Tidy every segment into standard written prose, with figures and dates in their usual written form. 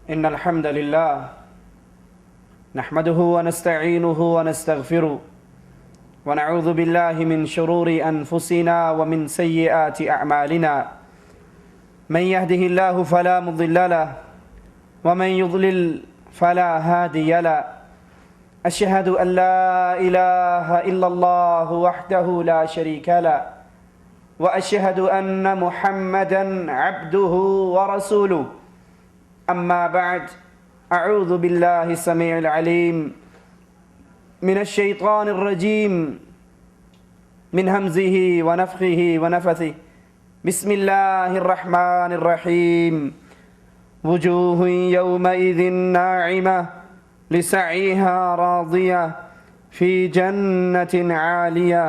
إن الحمد لله نحمده ونستعينه ونستغفره ونعوذ بالله من شرور أنفسنا ومن سيئات أعمالنا من يهده الله فلا مضل له ومن يضلل فلا هادي له أشهد أن لا إله إلا الله وحده لا شريك له وأشهد أن محمدًا عبده ورسوله أما بعد أعوذ بالله السميع العليم من الشيطان الرجيم من همزه ونفخه ونفثه بسم الله الرحمن الرحيم وجوه يومئذ ناعمة لسعيها راضية في جنة عالية.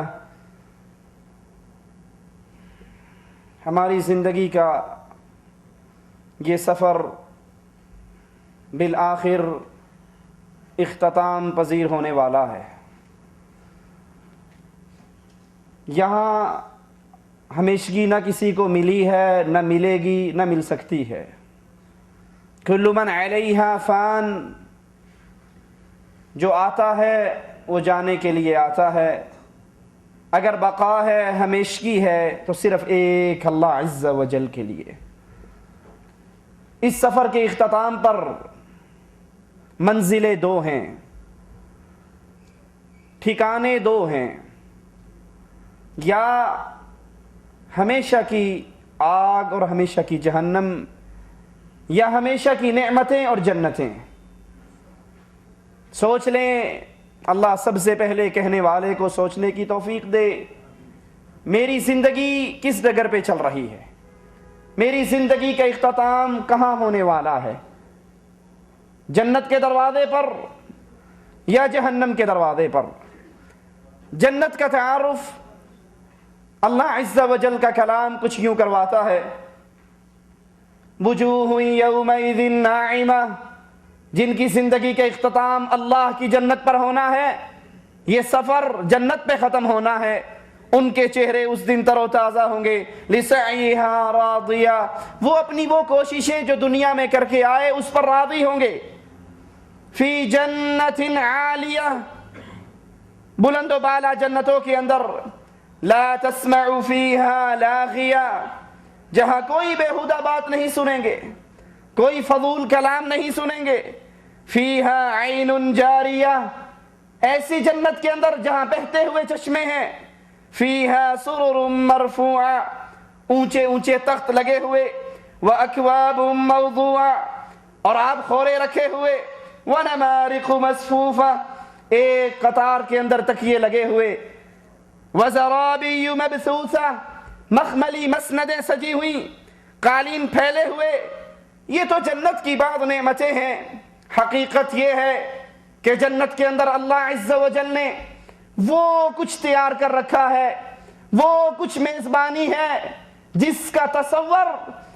ہماری زندگی کا یہ سفر بالآخر اختتام پذیر ہونے والا ہے. یہاں ہمیشگی نہ کسی کو ملی ہے، نہ ملے گی، نہ مل سکتی ہے. کل من علیہا فان، جو آتا ہے وہ جانے کے لیے آتا ہے. اگر بقا ہے، ہمیشگی ہے، تو صرف ایک اللہ عز و جل کے لیے. اس سفر کے اختتام پر منزلیں دو ہیں، ٹھکانے دو ہیں. یا ہمیشہ کی آگ اور ہمیشہ کی جہنم، یا ہمیشہ کی نعمتیں اور جنتیں. سوچ لیں، اللہ سب سے پہلے کہنے والے کو سوچنے کی توفیق دے. میری زندگی کس ڈگر پہ چل رہی ہے؟ میری زندگی کا اختتام کہاں ہونے والا ہے؟ جنت کے دروازے پر یا جہنم کے دروازے پر؟ جنت کا تعارف اللہ عز و جل کا کلام کچھ یوں کرواتا ہے: وجوہ یومئذ ناعمہ، جن کی زندگی کا اختتام اللہ کی جنت پر ہونا ہے، یہ سفر جنت پہ ختم ہونا ہے. ان کے چہرے اس دن تر و تازہ ہوں گے. لسعیہا راضیہ، وہ اپنی وہ کوششیں جو دنیا میں کر کے آئے اس پر راضی ہوں گے. فی جنت عالیہ، بلند و بالا جنتوں کے اندر. لا تسمع فیہا لاغیہ، جہاں کوئی بیہودہ بات نہیں سنیں گے، کوئی فضول کلام نہیں سنیں گے. فیہا عین جاریہ، ایسی جنت کے اندر جہاں بہتے ہوئے چشمے ہیں. فیہا سرر مرفوعہ، اونچے اونچے تخت لگے ہوئے. واکواب موضوعہ، اور آب خورے رکھے ہوئے. ونمارق مصفوفہ، ایک قطار کے اندر تکیے لگے ہوئے. وزرابی مبثوثہ، مخملی مسندیں سجی ہوئی، قالین پھیلے ہوئے. یہ تو جنت کی بعض نعمتیں ہیں. حقیقت یہ ہے کہ جنت کے اندر اللہ عز و جل نے وہ کچھ تیار کر رکھا ہے، وہ کچھ میزبانی ہے جس کا تصور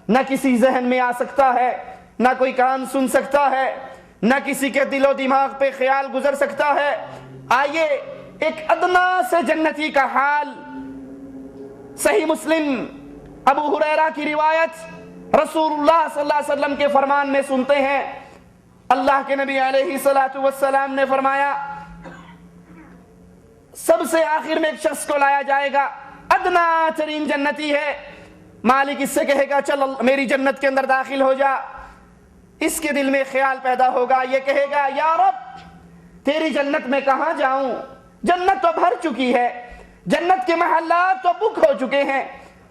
نہ کسی ذہن میں آ سکتا ہے، نہ کوئی کان سن سکتا ہے، نہ کسی کے دل و دماغ پہ خیال گزر سکتا ہے. آئیے ایک ادنا سے جنتی کا حال صحیح مسلم ابو ہریرہ کی روایت رسول اللہ صلی اللہ علیہ وسلم کے فرمان میں سنتے ہیں. اللہ کے نبی علیہ السلام نے فرمایا، سب سے آخر میں ایک شخص کو لایا جائے گا، ادنا ترین جنتی ہے. مالک اس سے کہے گا چل میری جنت کے اندر داخل ہو جا. اس کے دل میں خیال پیدا ہوگا، یہ کہے گا یا رب تیری جنت میں کہاں جاؤں؟ جنت تو بھر چکی ہے، جنت کے محلات تو بک ہو چکے ہیں،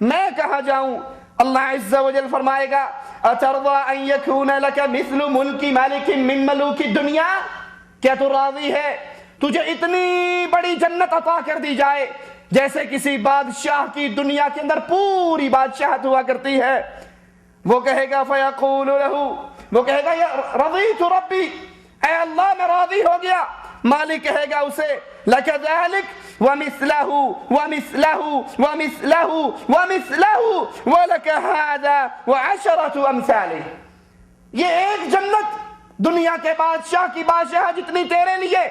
میں کہاں جاؤں؟ اللہ عز و جل فرمائے گا اترضى ان يكون لك مثل ملک مالک من ملوک الدنیا، کیا تو راضی ہے تجھے اتنی بڑی جنت عطا کر دی جائے جیسے کسی بادشاہ کی دنیا کے اندر پوری بادشاہت ہوا کرتی ہے؟ وہ کہے گا فیقول له، وہ کہے گا یا رضیت ربی، اے اللہ میں راضی ہو گیا. مالک کہے گا اسے لک ذلک ومثلہ ومثلہ ومثلہ ومثلہ ولک ھذا وعشرۃ امثالہ. یہ ایک جنت دنیا کے بادشاہ کی بادشاہ جتنی تیرے لیے،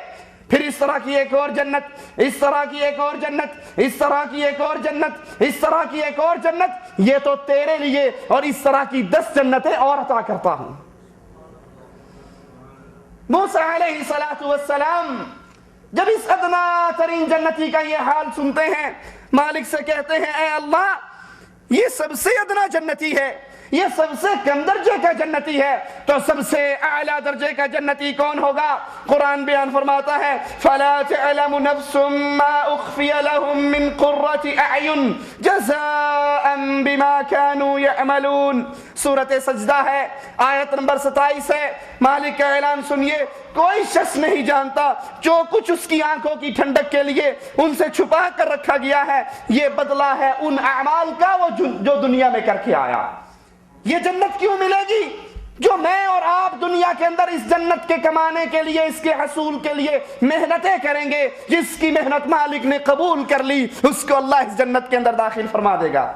پھر اس طرح کی ایک اور جنت، اس طرح کی ایک اور جنت، اس طرح کی ایک اور جنت، اس طرح کی ایک اور جنت، یہ تو تیرے لیے اور اس طرح کی 10 جنتیں اور عطا کرتا ہوں. موسیٰ علیہ السلام جب اس ادنا ترین جنتی کا یہ حال سنتے ہیں، مالک سے کہتے ہیں اے اللہ یہ سب سے ادنا جنتی ہے، یہ سب سے کم درجے کا جنتی ہے، تو سب سے اعلیٰ درجے کا جنتی کون ہوگا؟ قرآن بیان فرماتا ہے فَلَا تَعْلَمُ نَفْسٌ مَا أُخْفِيَ لَهُم مِّن قُرَّةِ أَعْيُنٍ جَزَاءً بِمَا كَانُوا يَعْمَلُونَ۔ سورۃ سجدہ ہے، آیت نمبر 27 ہے۔ مالک کا اعلان سنیے، کوئی شخص نہیں جانتا جو کچھ اس کی آنکھوں کی ٹھنڈک کے لیے ان سے چھپا کر رکھا گیا ہے، یہ بدلہ ہے ان اعمال کا وہ جو دنیا میں کر کے آیا۔ یہ جنت کیوں ملے گی؟ جو میں اور آپ دنیا کے اندر اس جنت کے کمانے کے لیے، اس کے حصول کے لیے محنتیں کریں گے، جس کی محنت مالک نے قبول کر لی اس کو اللہ اس جنت کے اندر داخل فرما دے گا۔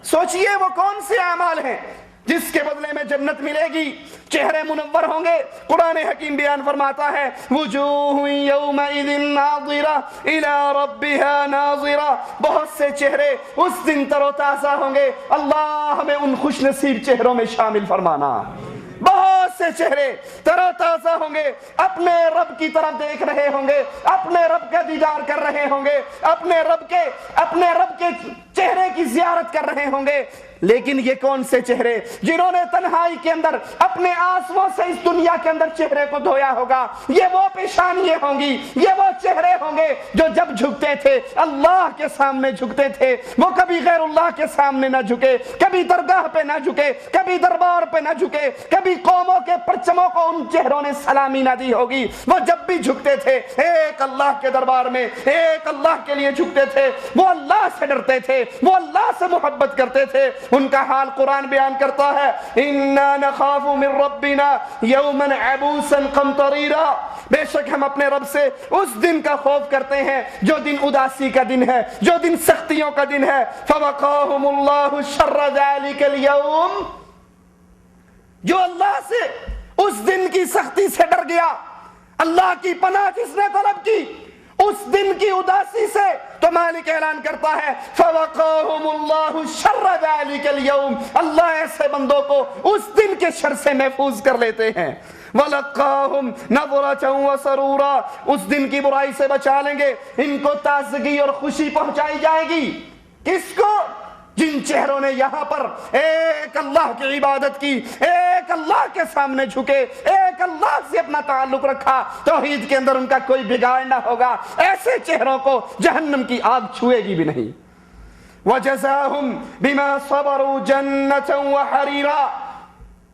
سوچئے وہ کون سے اعمال ہیں جس کے بدلے میں جنت ملے گی؟ چہرے منور ہوں گے۔ قرآن حکیم بیان فرماتا ہے وجوہ یومئذ ناظرہ الی ربها ناظرہ، بہت سے چہرے اس دن تر و تازہ ہوں گے، اللہ ہمیں ان خوش نصیب چہروں میں شامل فرمانا۔ بہت سے چہرے تر و تازہ ہوں گے، اپنے رب کی طرف دیکھ رہے ہوں گے، اپنے رب کا دیدار کر رہے ہوں گے، اپنے رب کے چہرے کی زیارت کر رہے ہوں گے۔ لیکن یہ کون سے چہرے؟ جنہوں نے تنہائی کے اندر اپنے آنسوؤں سے اس دنیا کے اندر چہرے کو دھویا ہوگا، یہ وہ پیشانیاں ہوں گی، یہ وہ چہرے ہوں گے جو جب جھکتے تھے اللہ کے سامنے جھکتے تھے، وہ کبھی غیر اللہ کے سامنے نہ جھکے، کبھی درگاہ پہ نہ جھکے، کبھی دربار پہ نہ جھکے، کبھی قوموں کے پرچموں کو ان چہروں نے سلامی نہ دی ہوگی۔ وہ جب بھی جھکتے تھے ایک اللہ کے دربار میں، ایک اللہ کے لیے جھکتے تھے، وہ اللہ سے ڈرتے تھے، وہ اللہ سے محبت کرتے تھے۔ ان کا حال قرآن بیان کرتا ہے اِنَّا نَخَافُ مِن رَبِّنَا يَوْمًا عَبُوسًا قَمْطَرِيرًا، بے شک ہم اپنے رب سے اس دن کا خوف کرتے ہیں جو دن اداسی کا دن ہے، جو دن سختیوں کا دن ہے۔ فَوَقَاهُمُ اللَّهُ شَرَّ ذَلِكَ الْيَوْمِ، جو اللہ سے اس دن کی سختی سے ڈر گیا، اللہ کی پناہ جس نے طلب کی اس دن کی اداسی سے، تو مالک اعلان کرتا ہے فَوَقَاهُمُ اللَّهُ شَرَّ ذَلِكَ الْيَوْمِ، اللہ ایسے بندوں کو اس دن کے شر سے محفوظ کر لیتے ہیں۔ وَلَقَّاهُمْ نَظْرَةً وَسَرُورًا، اس دن کی برائی سے بچا لیں گے، ان کو تازگی اور خوشی پہنچائی جائے گی۔ کس کو؟ جن چہروں نے یہاں پر ایک اللہ کی عبادت کی، ایک اللہ کے سامنے جھکے، ایک اللہ سے اپنا تعلق رکھا، توحید کے اندر ان کا کوئی بگاڑ نہ ہوگا، ایسے چہروں کو جہنم کی آگ چھوئے گی بھی نہیں۔ وَجَزَاهُمْ بِمَا صَبَرُوا جَنَّةً وَحَرِيرًا،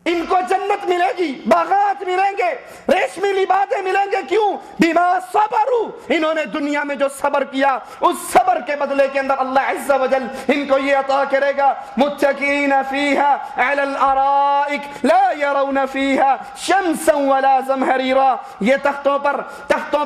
ان کو جنت ملے گی، باغات ملیں گے، ریشمی لباسیں ملیں گے۔ کیوں؟ بما صبروا، انہوں نے دنیا میں جو صبر کیا اس صبر کے بدلے کے اندر اللہ عز و جل ان کو یہ عطا کرے گا متکئین فیہا علی الارائک لا یرون فیہا شمسا ولا زمہریرا، یہ تختوں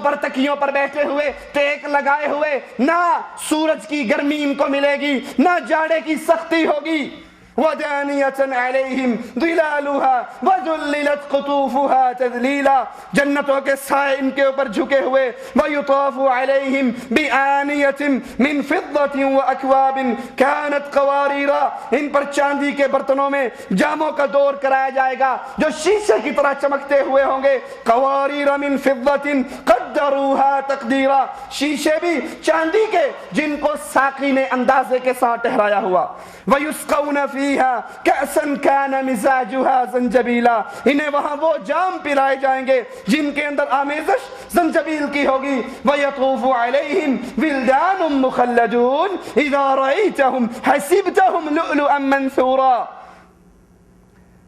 پر تکیوں پر بیٹھے ہوئے، ٹیک لگائے ہوئے، نہ سورج کی گرمی ان کو ملے گی، نہ جاڑے کی سختی ہوگی۔ وَدَانِيَةً عَلَيْهِمْ ظِلَالُهَا وَذُلِّلَتْ قُطُوفُهَا تَذْلِيلًا، جنتوں کے سائے ان کے اوپر جھکے ہوئے۔ وَيُطَافُ عَلَيْهِمْ بِآنِيَةٍ مِّن فِضَّةٍ وَأَكْوَابٍ كَانَتْ قَوَارِيرًا، ان پر چاندی کے برتنوں میں جاموں کا دور کرایا جائے گا جو شیشے کی طرح چمکتے ہوئے ہوں گے۔ قَوَارِيرَ مِن فِضَّةٍ قَدَّرُوهَا تَقْدِيرًا، شیشے بھی چاندی کے جن کو ساقی نے اندازے کے ساتھ ٹھہرایا ہوا۔ وَيُسْقَوْنَ فِيهَا كَأْسًا كَانَ مِزَاجُهَا زَنجَبِيلًا، انہیں وہاں وہ جام پلائے جائیں گے جن کے اندر آمیزش زنجبیل کی ہوگی۔ وَيَطُوفُ عَلَيْهِمْ وِلْدَانٌ مُخَلَّدُونَ إِذَا رَأَيْتَهُمْ حَسِبْتَهُمْ لُؤْلُؤًا مَّنثُورًا،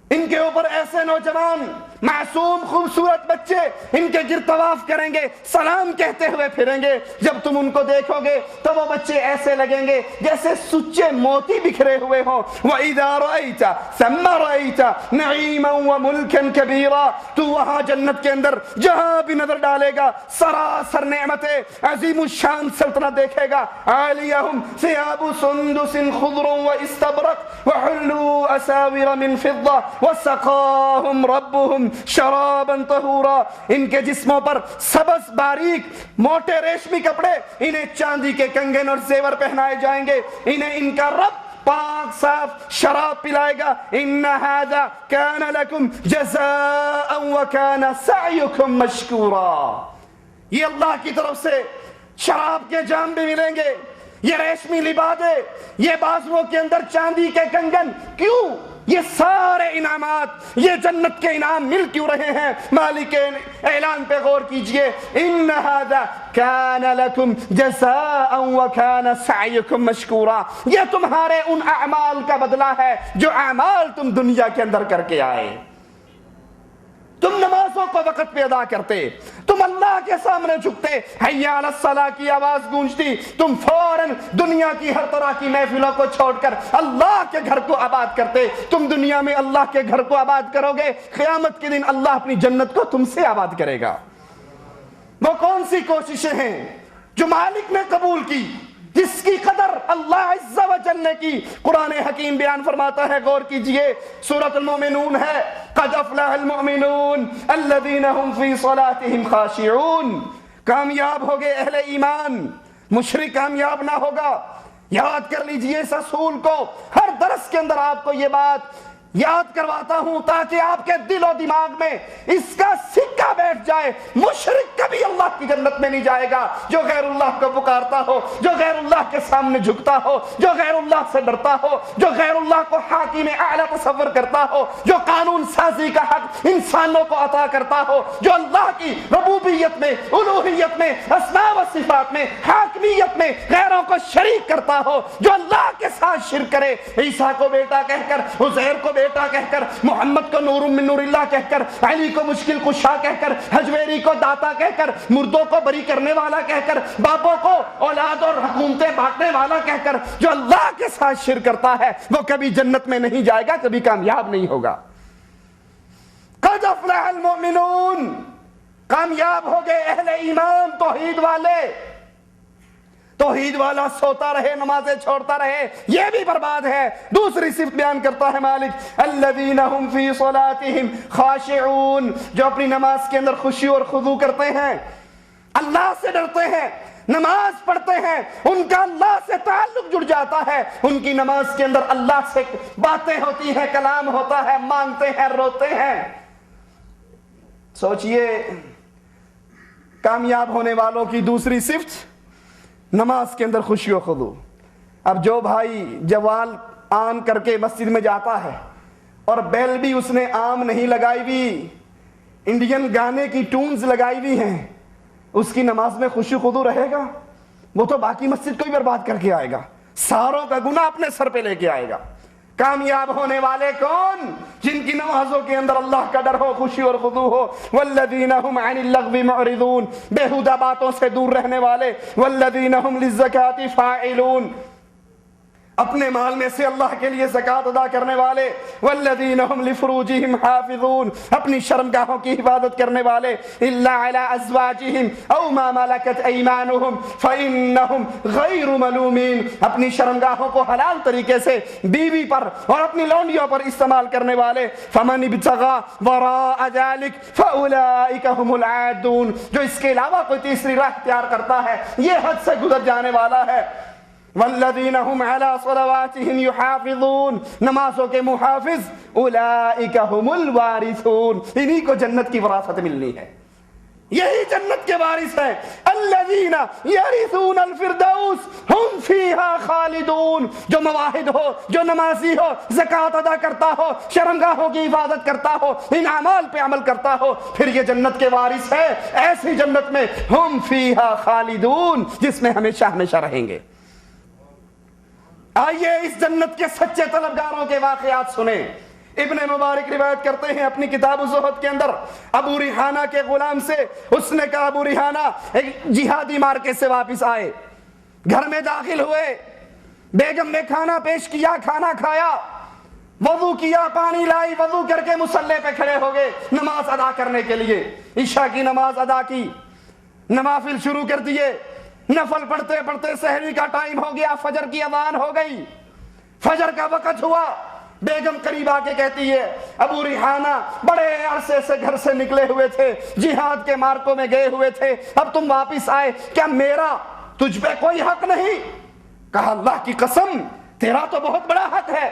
ان کے اوپر ایسے نوجوان معصوم خوبصورت بچے ان کے گرد طواف کریں گے، سلام کہتے ہوئے پھریں گے۔ جب تم ان کو دیکھو گے تو وہ بچے ایسے لگیں گے جیسے سچے موتی بکھرے ہوئے ہوں۔ وَإِذَا رَأَيْتَ ثَمَّ رَأَيْتَ نَعِيمًا وَمُلْكًا كَبِيرًا، تو وہاں جنت کے اندر جہاں بھی نظر ڈالے گا سراسر نعمتیں، عظیم الشان سلطنت دیکھے گا۔ عَالِيَهُمْ ثِيَابُ سُندُسٍ خُضْرٌ وَإِسْتَبْرَقٍ وَحُلُّوا أَسَاوِرَ مِن فِضَّةٍ وَسَقَاهُمْ رَبُّهُمْ شراباً طہورا، ان کے جسموں پر سبز باریک موٹے ریشمی کپڑے، انہیں چاندی کے کنگن اور زیور پہنائے جائیں گے، انہیں ان کا رب پاک صاف شراب پلائے گا. ان ھذا کان لکم جزاء وکان سعیکم مشکورا. یہ اللہ کی طرف سے شراب کے جام بھی ملیں گے, یہ ریشمی لبادے, یہ بازوؤں کے اندر چاندی کے کنگن. کیوں یہ سارے انعامات, یہ جنت کے انعام مل کیوں رہے ہیں؟ مالک کے اعلان پہ غور کیجئے. ان ھذا کان لکم جزاء وکان سعیکم مشکورا. یہ تمہارے ان اعمال کا بدلہ ہے جو اعمال تم دنیا کے اندر کر کے آئے. تم نمازوں کو وقت پہ ادا کرتے, تم اللہ کے سامنے جھکتے, حی علی الصلاۃ کی آواز گونجتی, تم فوراً دنیا کی ہر طرح کی محفلوں کو چھوڑ کر اللہ کے گھر کو آباد کرتے. تم دنیا میں اللہ کے گھر کو آباد کرو گے, قیامت کے دن اللہ اپنی جنت کو تم سے آباد کرے گا. وہ کون سی کوششیں ہیں جو مالک نے قبول کی, جس کی قدر اللہ عز و جل نے کی؟ قرآن حکیم بیان فرماتا ہے, غور کیجئے, سورۃ المؤمنون ہے, قد افلح المؤمنون الذین هم فی صلاتهم خاشعون. کامیاب ہو گئے اہل ایمان, مشرک کامیاب نہ ہوگا. یاد کر لیجئے اس اصول کو, ہر درس کے اندر آپ کو یہ بات یاد کرواتا ہوں تاکہ آپ کے دل و دماغ میں اس کا سکہ بیٹھ جائے. مشرک کبھی اللہ کی جنت میں نہیں جائے گا جو غیر اللہ کو پکارتا ہو, جو غیر اللہ کے سامنے جھکتا ہو, جو غیر اللہ سے ڈرتا ہو, جو غیر اللہ کو حاکم اعلیٰ تصور کرتا ہو, جو قانون سازی کا حق انسانوں کو عطا کرتا ہو, جو اللہ کی ربوبیت میں, الوہیت میں, اسماء و صفات میں, حاکمیت میں غیروں کو شریک کرتا ہو, جو اللہ کے ساتھ شرک کرے, عیسیٰ کو بیٹا کہہ کر, عزیر کو بیٹا کہہ کر, محمد کو نور من نور اللہ کہہ کر, علی کو مشکل کشا کہہ کر, حجویری کو داتا کہہ کر, مردوں کو بری کرنے والا کہہ کر, باپوں کو اولاد اور حکومتیں بانٹنے والا کہہ کر, جو اللہ کے ساتھ شرک کرتا ہے وہ کبھی جنت میں نہیں جائے گا, کبھی کامیاب نہیں ہوگا. قد افلح المؤمنون, کامیاب ہو گئے اہل ایمان, توحید والے. توحید والا سوتا رہے, نمازیں چھوڑتا رہے, یہ بھی برباد ہے. دوسری صفت بیان کرتا ہے مالک, الذین هم فی صلاتهم خاشعون, جو اپنی نماز کے اندر خشوع اور خضوع کرتے ہیں, اللہ سے ڈرتے ہیں, نماز پڑھتے ہیں, ان کا اللہ سے تعلق جڑ جاتا ہے, ان کی نماز کے اندر اللہ سے باتیں ہوتی ہیں, کلام ہوتا ہے, مانگتے ہیں, روتے ہیں. سوچئے کامیاب ہونے والوں کی دوسری صفت نماز کے اندر خشوع و خضوع. اب جو بھائی جوال آن کر کے مسجد میں جاتا ہے اور بیل بھی اس نے عام نہیں لگائی ہوئی, انڈین گانے کی ٹونز لگائی ہوئی ہیں, اس کی نماز میں خشوع و خضوع رہے گا؟ وہ تو باقی مسجد کو ہی برباد کر کے آئے گا, ساروں کا گناہ اپنے سر پہ لے کے آئے گا. کامیاب ہونے والے کون؟ جن کی نمازوں کے اندر اللہ کا ڈر ہو, خشوع اور خضوع ہو. والذین هم عن اللغو معرضون, بیہودہ باتوں سے دور رہنے والے. والذین هم للزکاة فاعلون, اپنے مال میں سے اللہ کے لیے زکوٰۃ ادا کرنے والے. والذین هم لفروجهم حافظون, اپنی شرمگاہوں کی حفاظت کرنے والے. الا علی ازواجهم او ما ملکت ایمانهم فانهم غیر ملومین, اپنی شرمگاہوں کو حلال طریقے سے بیوی پر اور اپنی لونڈیوں پر استعمال کرنے والے. فمن ابتغى وراء ذلك فاولئک هم العادون, جو اس کے علاوہ کوئی تیسری راہ اختیار کرتا ہے یہ حد سے گزر جانے والا ہے. والذین هم علی صلواتهم یحافظون, نمازوں کے محافظ. اولئک هم الوارثون, انہی کو جنت کی وراثت ملنی ہے, یہی جنت کے وارث ہیں. الذین یرثون الفردوس هم فیها خالدون, جو مواحد ہو, جو نمازی ہو, زکوٰۃ ادا کرتا ہو, شرمگاہوں کی حفاظت کرتا ہو, ان اعمال پہ عمل کرتا ہو, پھر یہ جنت کے وارث ہے. ایسی جنت میں هم فیها خالدون, جس میں ہمیشہ ہمیشہ رہیں گے. آئیے اس جنت کے سچے طلبگاروں کے واقعات سنیں. ابن مبارک روایت کرتے ہیں اپنی کتاب الزہد کے اندر, ابو ریحانہ کے غلام سے, اس نے کہا ابو ریحانہ ایک جہادی مارکے سے واپس آئے, گھر میں داخل ہوئے, بیگم نے کھانا پیش کیا, کھانا کھایا, وضو کیا, پانی لائی, وضو کر کے مصلی پہ کھڑے ہو گئے نماز ادا کرنے کے لیے. عشاء کی نماز ادا کی, نوافل شروع کر دیے, نفل پڑھتے پڑھتے سحری کا ٹائم ہو گیا, فجر کی اذان ہو گئی, فجر کا وقت ہوا. بیگم قریب آ کے کہتی ہے, ابو ریحانہ بڑے عرصے سے گھر سے نکلے ہوئے تھے, جہاد کے مارکوں میں گئے ہوئے تھے, اب تم واپس آئے, کیا میرا تجھ پہ کوئی حق نہیں؟ کہا اللہ کی قسم تیرا تو بہت بڑا حق ہے.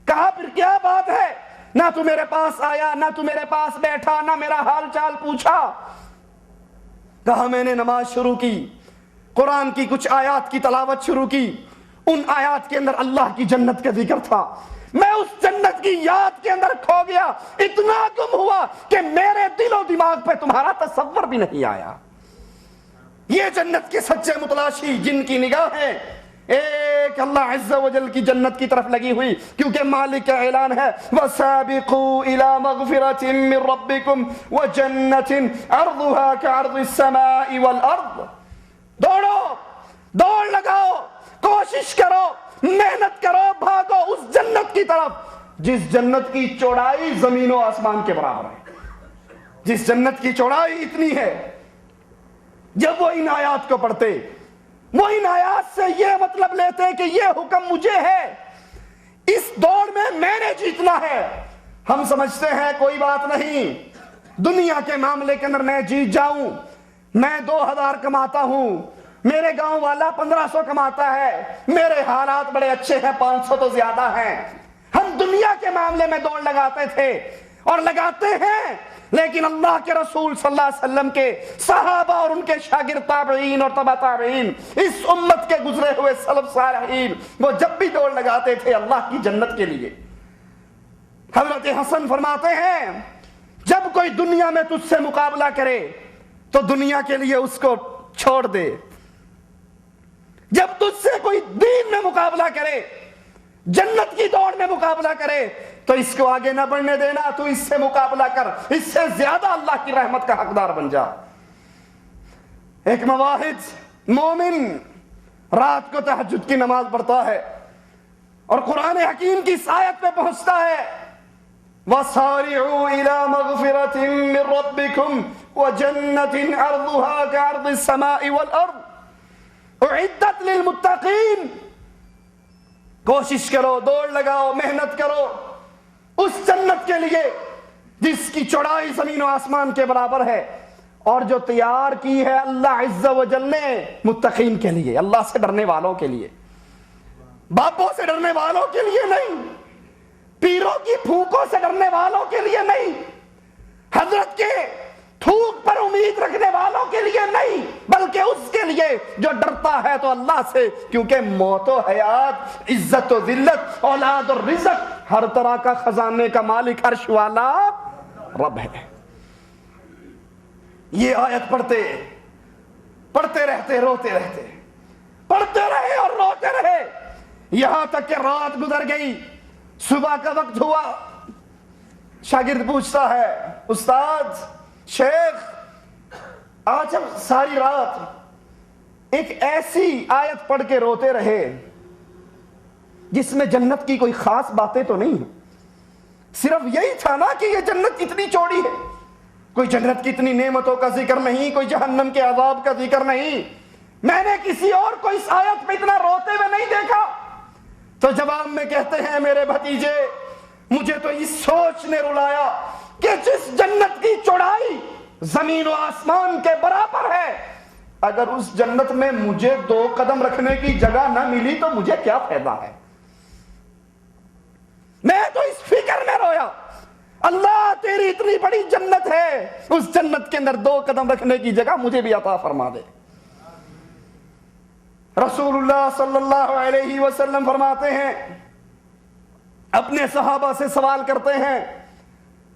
کہا پھر کیا بات ہے؟ نہ تو میرے پاس آیا، نہ تو میرے پاس بیٹھا، نہ میرا حال چال پوچھا. کہا میں نے نماز شروع کی، قرآن کی کچھ آیات کی تلاوت شروع کی. ان آیات کے اندر اللہ کی جنت کا ذکر تھا. میں اس جنت کی یاد کے اندر کھو گیا، اتنا گم ہوا کہ میرے دل و دماغ پہ تمہارا تصور بھی نہیں آیا. یہ جنت کے سچے متلاشی جن کی نگاہیں ایک اللہ عز و جل کی جنت کی طرف لگی ہوئی، کیونکہ مالک کا اعلان ہے وَسَابِقُوا إِلَى مَغْفِرَةٍ مِّن رَبِّكُمْ وَجَنَّةٍ عَرْضُهَا كَعَرْضِ السَّمَاءِ وَالْأَرْضِ. دوڑو، دوڑ لگاؤ، کوشش کرو، محنت کرو، بھاگو اس جنت کی طرف جس جنت کی چوڑائی زمین و آسمان کے برابر ہے. جس جنت کی چوڑائی اتنی ہے. جب وہ ان آیات کو پڑھتے، وہ ان آیات سے یہ مطلب لیتے کہ یہ حکم مجھے ہے، اس دوڑ میں نے جیتنا ہے. ہم سمجھتے ہیں کوئی بات نہیں، دنیا کے معاملے کے اندر میں جیت جاؤں. میں 2000 کماتا ہوں، میرے گاؤں والا 1500 کماتا ہے، میرے حالات بڑے اچھے ہیں، 500 تو زیادہ ہیں. ہم دنیا کے معاملے میں دوڑ لگاتے تھے اور لگاتے ہیں، لیکن اللہ کے رسول صلی اللہ علیہ وسلم کے صحابہ اور ان کے شاگرد تابعین اور تبع تابعین، اس امت کے گزرے ہوئے سلف صالحین، وہ جب بھی دوڑ لگاتے تھے اللہ کی جنت کے لیے. حضرت حسن فرماتے ہیں جب کوئی دنیا میں تجھ سے مقابلہ کرے تو دنیا کے لیے اس کو چھوڑ دے. جب تجھ سے کوئی دین میں مقابلہ کرے، جنت کی دوڑ میں مقابلہ کرے، تو اس کو آگے نہ بڑھنے دینا، تو اس سے مقابلہ کر، اس سے زیادہ اللہ کی رحمت کا حقدار بن جا. ایک مواحد مومن رات کو تہجد کی نماز پڑھتا ہے اور قرآن حکیم کی آیت پہ پہنچتا ہے وَسَارِعُوا إِلَى مَغْفِرَةٍ مِّن رَبِّكُمْ وَجَنَّةٍ عَرْضُهَا كَعَرْضِ السَّمَاءِ وَالْأَرْضِ اعدت للمتقین. کوشش کرو، دوڑ لگاؤ، محنت کرو اس جنت کے لیے جس کی چوڑائی زمین و آسمان کے برابر ہے، اور جو تیار کی ہے اللہ عز و جل نے متقین کے لیے، اللہ سے ڈرنے والوں کے لیے. باپوں سے ڈرنے والوں کے لیے نہیں، پیروں کی پھونکوں سے ڈرنے والوں کے لیے نہیں، حضرت کے تھوک پر امید رکھنے والوں کے لیے نہیں، بلکہ اس کے لیے جو ڈرتا ہے تو اللہ سے، کیونکہ موت و حیات، عزت و ذلت، اولاد اور رزق، ہر طرح کا خزانے کا مالک عرش والا رب ہے. یہ آیت پڑھتے رہتے، روتے رہتے، پڑھتے رہے اور روتے رہے، یہاں تک کہ رات گزر گئی. صبح کا وقت ہوا، شاگرد پوچھتا ہے استاد، شیخ آج ہم ساری رات ایک ایسی آیت پڑھ کے روتے رہے جس میں جنت کی کوئی خاص باتیں تو نہیں ہیں، صرف یہی تھا نا کہ یہ جنت اتنی چوڑی ہے، کوئی جنت کی اتنی نعمتوں کا ذکر نہیں، کوئی جہنم کے عذاب کا ذکر نہیں. میں نے کسی اور کو اس آیت میں اتنا روتے ہوئے نہیں دیکھا. تو جواب میں کہتے ہیں میرے بھتیجے، مجھے تو اس سوچ نے رلایا کہ جس جنت کی چوڑائی زمین و آسمان کے برابر ہے، اگر اس جنت میں مجھے 2 قدم رکھنے کی جگہ نہ ملی تو مجھے کیا فائدہ ہے. میں تو اس فکر میں رویا، اللہ تیری اتنی بڑی جنت ہے، اس جنت کے اندر 2 قدم رکھنے کی جگہ مجھے بھی عطا فرما دے. رسول اللہ صلی اللہ علیہ وسلم فرماتے ہیں، اپنے صحابہ سے سوال کرتے ہیں،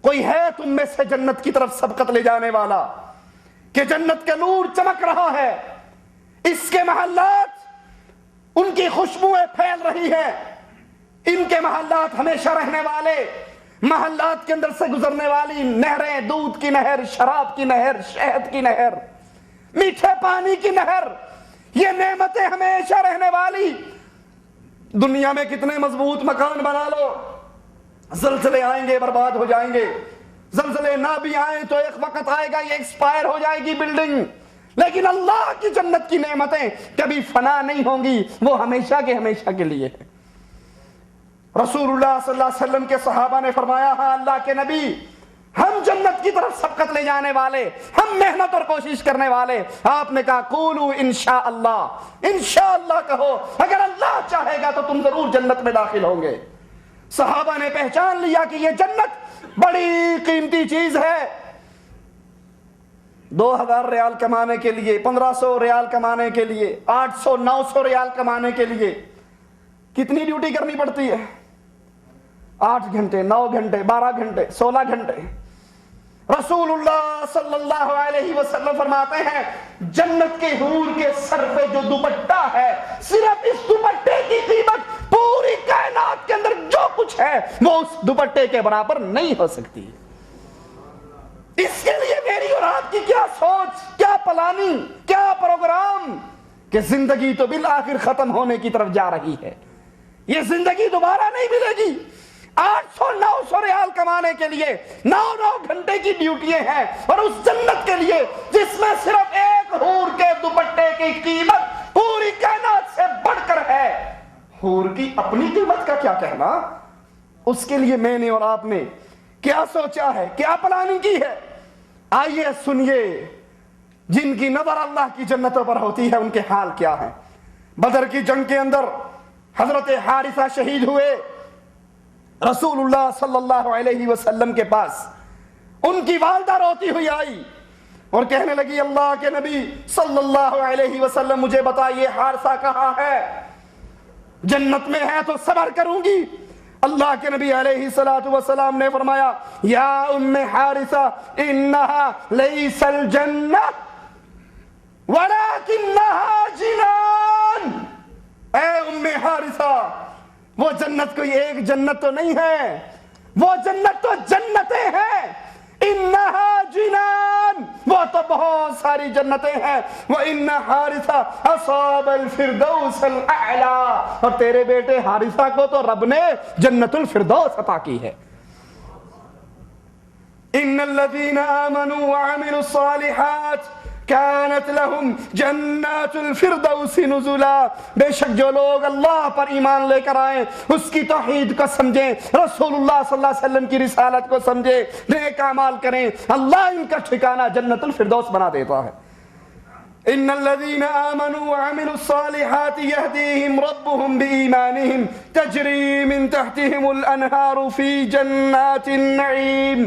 کوئی ہے تم میں سے جنت کی طرف سبقت لے جانے والا کہ جنت کا نور چمک رہا ہے، اس کے محلات، ان کی خوشبوئیں پھیل رہی ہیں، ان کے محلات ہمیشہ رہنے والے، محلات کے اندر سے گزرنے والی نہریں، دودھ کی نہر، شراب کی نہر، شہد کی نہر، میٹھے پانی کی نہر، یہ نعمتیں ہمیشہ رہنے والی. دنیا میں کتنے مضبوط مکان بنا لو، زلزلے آئیں گے برباد ہو جائیں گے، زلزلے نہ بھی آئیں تو ایک وقت آئے گا یہ ایکسپائر ہو جائے گی بلڈنگ، لیکن اللہ کی جنت کی نعمتیں کبھی فنا نہیں ہوں گی، وہ ہمیشہ کے ہمیشہ کے لیے ہے. رسول اللہ صلی اللہ علیہ وسلم کے صحابہ نے فرمایا، ہاں اللہ کے نبی، ہم جنت کی طرف سبقت لے جانے والے، ہم محنت اور کوشش کرنے والے۔ آپ نے کہا قولوا انشاءاللہ، انشاءاللہ کہو، اگر اللہ چاہے گا تو تم ضرور جنت میں داخل ہوں گے۔ صحابہ نے پہچان لیا کہ یہ جنت بڑی قیمتی چیز ہے۔ 2000 ریال کمانے کے لیے، 1500 ریال کمانے کے لیے، 800 900 ریال کمانے کے لیے کتنی ڈیوٹی کرنی پڑتی ہے؟ 8 گھنٹے، 9 گھنٹے، 12 گھنٹے، 16 گھنٹے۔ رسول اللہ صلی اللہ علیہ وسلم فرماتے ہیں جنت کے حور کے سر پہ جو دوپٹہ ہے، صرف اس دوپٹے کی قیمت پوری کائنات کے اندر جو کچھ ہے وہ اس دوپٹے کے برابر نہیں ہو سکتی۔ اس کے لیے میری اور آپ کی کیا سوچ، کیا پلاننگ، کیا پروگرام کہ زندگی تو بالآخر ختم ہونے کی طرف جا رہی ہے، یہ زندگی دوبارہ نہیں ملے گی۔ 800 900 ریال کمانے کے لیے 9 گھنٹے کی ڈیوٹیاں ہیں، اور اس جنت کے لیے جس میں صرف ایک حور کے دوپٹے کی قیمت پوری کائنات سے بڑھ کر ہے۔ حور کی اپنی قیمت کا کیا کہنا، اس کے لیے میں نے اور آپ نے کیا سوچا ہے، کیا پلاننگ کی ہے۔ آئیے سنیے جن کی نظر اللہ کی جنتوں پر ہوتی ہے ان کے حال کیا ہیں۔ بدر کی جنگ کے اندر حضرت حارثہ شہید ہوئے۔ رسول اللہ صلی اللہ علیہ وسلم کے پاس ان کی والدہ روتی ہوئی آئی اور کہنے لگی اللہ کے نبی صلی اللہ علیہ وسلم مجھے بتائیے حارثہ کہاں ہے؟ جنت میں ہے تو صبر کروں گی۔ اللہ کے نبی علیہ السلام نے فرمایا یا ام حارثہ انہا لیس الجنہ ولکنہا جنان۔ اے ام حارثہ، وہ جنت کوئی ایک جنت تو نہیں ہے، وہ جنت تو جنتیں ہیں۔ انہا جنان، وہ تو بہت ساری جنتیں ہیں۔ وَإِنَّ حَارِثَ أَصَابَ الْفِرْدَوْسَ الْأَعْلَى، اور تیرے بیٹے حارثہ کو تو رب نے جنت الفردوس عطا کی ہے۔ إِنَّ الَّذِينَ آمَنُوا وَعَمِلُوا الصَّالِحَاتِ كانت لهم جنات الفردوس نزلا۔ بے شک جو لوگ اللہ پر ایمان لے کر آئیں، اس کی توحید کو سمجھیں، رسول اللہ صلی اللہ علیہ وسلم کی رسالت کو سمجھیں، نیک اعمال کریں، اللہ ان کا ٹھکانہ جنت الفردوس بنا دیتا ہے۔ ان الذين آمنوا وعملوا الصالحات يهديهم ربهم بإيمانهم تجري من تحتهم الأنهار في جنات النعيم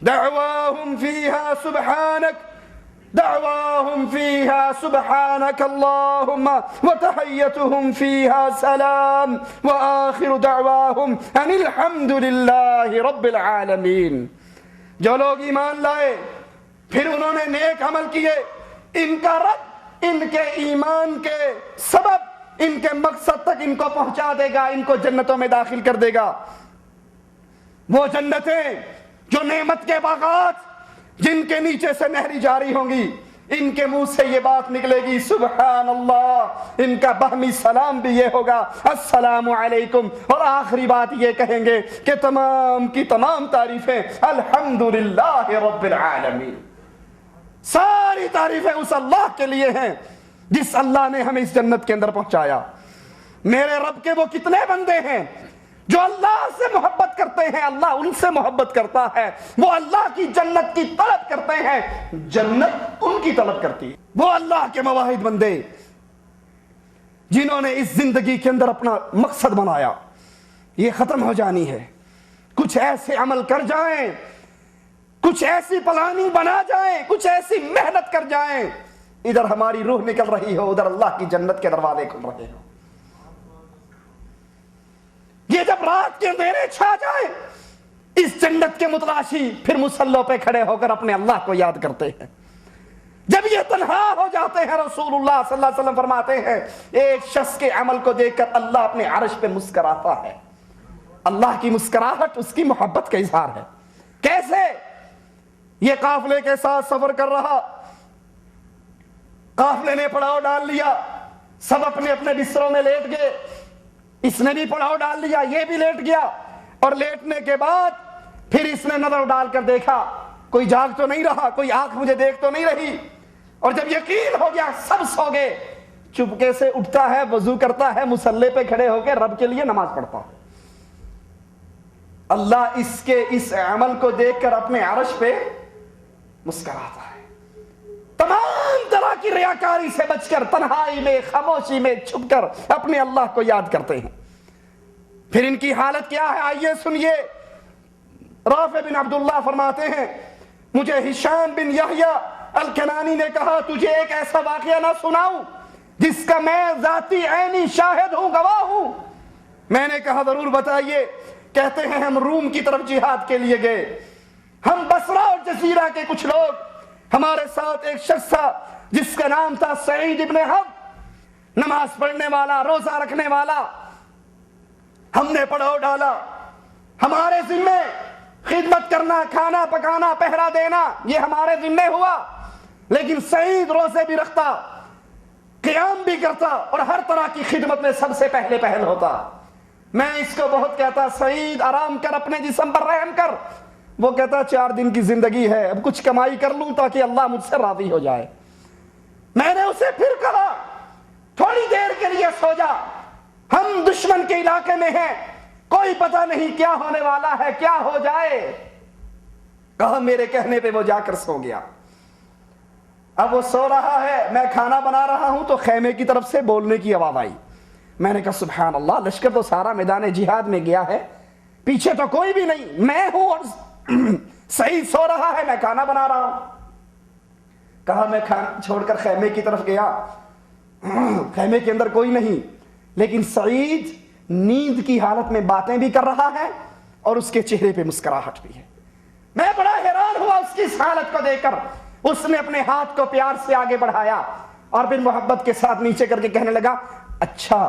دعواهم فيها سبحانك اللهم وتحيتهم فيها سلام وآخر دعواهم ان الحمد لله رب العالمين۔ جو لوگ ایمان لائے پھر انہوں نے نیک عمل کیے، ان کا رب ان کے ایمان کے سبب ان کے مقصد تک ان کو پہنچا دے گا، ان کو جنتوں میں داخل کر دے گا۔ وہ جنتیں جو نعمت کے باغات جن کے نیچے سے نہری جاری ہوں گی، ان کے منہ سے یہ بات نکلے گی سبحان اللہ، ان کا باہمی سلام بھی یہ ہوگا السلام علیکم، اور آخری بات یہ کہیں گے کہ تمام کی تمام تعریفیں الحمدللہ رب العالمین۔ ساری تعریفیں اس اللہ کے لیے ہیں جس اللہ نے ہمیں اس جنت کے اندر پہنچایا۔ میرے رب کے وہ کتنے بندے ہیں جو اللہ سے محبت کرتے ہیں، اللہ ان سے محبت کرتا ہے، وہ اللہ کی جنت کی طلب کرتے ہیں، جنت ان کی طلب کرتی ہے۔ وہ اللہ کے مواحد بندے جنہوں نے اس زندگی کے اندر اپنا مقصد بنایا، یہ ختم ہو جانی ہے، کچھ ایسے عمل کر جائیں، کچھ ایسی پلاننگ بنا جائیں، کچھ ایسی محنت کر جائیں، ادھر ہماری روح نکل رہی ہو، ادھر اللہ کی جنت کے دروازے کھل رہے ہوں۔ یہ جب رات کے اندھیرے چھا جائیں، اس جنت کے متلاشی پھر مصلوں پہ کھڑے ہو کر اپنے اللہ کو یاد کرتے ہیں۔ جب یہ تنہا ہو جاتے ہیں، رسول اللہ صلی اللہ علیہ وسلم فرماتے ہیں ایک شخص کے عمل کو دیکھ کر اللہ اپنے عرش پہ مسکراتا ہے۔ اللہ کی مسکراہٹ اس کی محبت کا اظہار ہے۔ کیسے؟ یہ قافلے کے ساتھ سفر کر رہا، قافلے نے پڑاؤ ڈال لیا، سب اپنے اپنے بستروں میں لیٹ گئے، اس نے بھی پڑاؤ ڈال لیا، یہ بھی لیٹ گیا، اور لیٹنے کے بعد پھر اس نے نظر ڈال کر دیکھا کوئی جاگ تو نہیں رہا، کوئی آنکھ مجھے دیکھ تو نہیں رہی، اور جب یقین ہو گیا سب سو گئے، چپکے سے اٹھتا ہے، وضو کرتا ہے، مصلی پہ کھڑے ہو کے رب کے لیے نماز پڑھتا ہے۔ اللہ اس کے اس عمل کو دیکھ کر اپنے عرش پہ مسکراتا ہے. تمام طرح کی ریاکاری سے بچ کر تنہائی میں خاموشی میں چھپ کر اپنے اللہ کو یاد کرتے ہیں. پھر ان کی حالت کیا ہے آئیے سنیے. رافع بن عبداللہ فرماتے ہیں مجھے ہشام بن یحییٰ الکنانی نے کہا تجھے ایک ایسا واقعہ نہ سناؤں جس کا میں ذاتی عینی شاہد ہوں گواہ ہوں. میں نے کہا ضرور بتائیے. کہتے ہیں ہم روم کی طرف جہاد کے لیے گئے. ہم بصرہ اور جزیرہ کے کچھ لوگ, ہمارے ساتھ ایک شخص تھا جس کا نام تھا سعید ابن حب, نماز پڑھنے والا, روزہ رکھنے والا. ہم نے پڑاؤ ڈالا. ہمارے ذمے خدمت کرنا, کھانا پکانا, پہرا دینا یہ ہمارے ذمے ہوا. لیکن سعید روزے بھی رکھتا, قیام بھی کرتا اور ہر طرح کی خدمت میں سب سے پہلے پہل ہوتا. میں اس کو بہت کہتا سعید آرام کر, اپنے جسم پر رحم کر. وہ کہتا 4 دن کی زندگی ہے, اب کچھ کمائی کر لوں تاکہ اللہ مجھ سے راضی ہو جائے. میں نے اسے پھر کہا تھوڑی دیر کے لیے سو جا, ہم دشمن کے علاقے میں ہیں, کوئی پتہ نہیں کیا ہونے والا ہے, کیا ہو جائے. کہا میرے کہنے پہ وہ جا کر سو گیا. اب وہ سو رہا ہے, میں کھانا بنا رہا ہوں تو خیمے کی طرف سے بولنے کی آواز آئی. میں نے کہا سبحان اللہ, لشکر تو سارا میدان جہاد میں گیا ہے, پیچھے تو کوئی بھی نہیں, میں ہوں اور سعید سو رہا ہے, میں کھانا بنا رہا ہوں. کہا میں کھانا چھوڑ کر خیمے کی طرف گیا, خیمے کے اندر کوئی نہیں, لیکن سعید نیند کی حالت میں باتیں بھی کر رہا ہے اور اس کے چہرے پہ مسکراہٹ بھی ہے. میں بڑا حیران ہوا اس کی اس حالت کو دیکھ کر. اس نے اپنے ہاتھ کو پیار سے آگے بڑھایا اور پھر محبت کے ساتھ نیچے کر کے کہنے لگا اچھا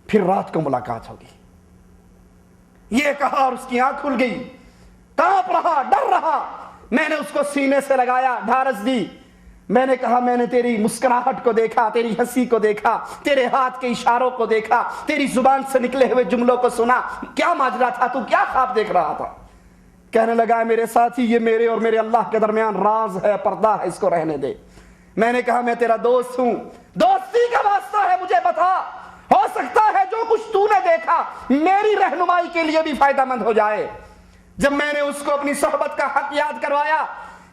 پھر رات کو ملاقات ہوگی. یہ کہا اور اس کی آنکھ کھل گئی, کانپ رہا, ڈر رہا. میں نے اس کو سینے سے لگایا, ڈھارس دی. میں نے کہا میں نے تیری مسکراہٹ کو دیکھا, تیری ہنسی کو دیکھا, تیرے ہاتھ کے اشاروں کو دیکھا, تیری زبان سے نکلے ہوئے جملوں کو سنا. کیا ماجرا تھا, تو کیا خواب دیکھ رہا تھا؟ کہنے لگا میرے ساتھی یہ میرے اور میرے اللہ کے درمیان راز ہے, پردہ ہے, اس کو رہنے دے. میں نے کہا میں تیرا دوست ہوں, دوستی کا واسطہ ہے, مجھے بتا, ہو سکتا ہے جو کچھ تو نے دیکھا میری رہنمائی کے لیے بھی فائدہ مند ہو جائے. جب میں نے اس کو اپنی صحبت کا حق یاد کروایا,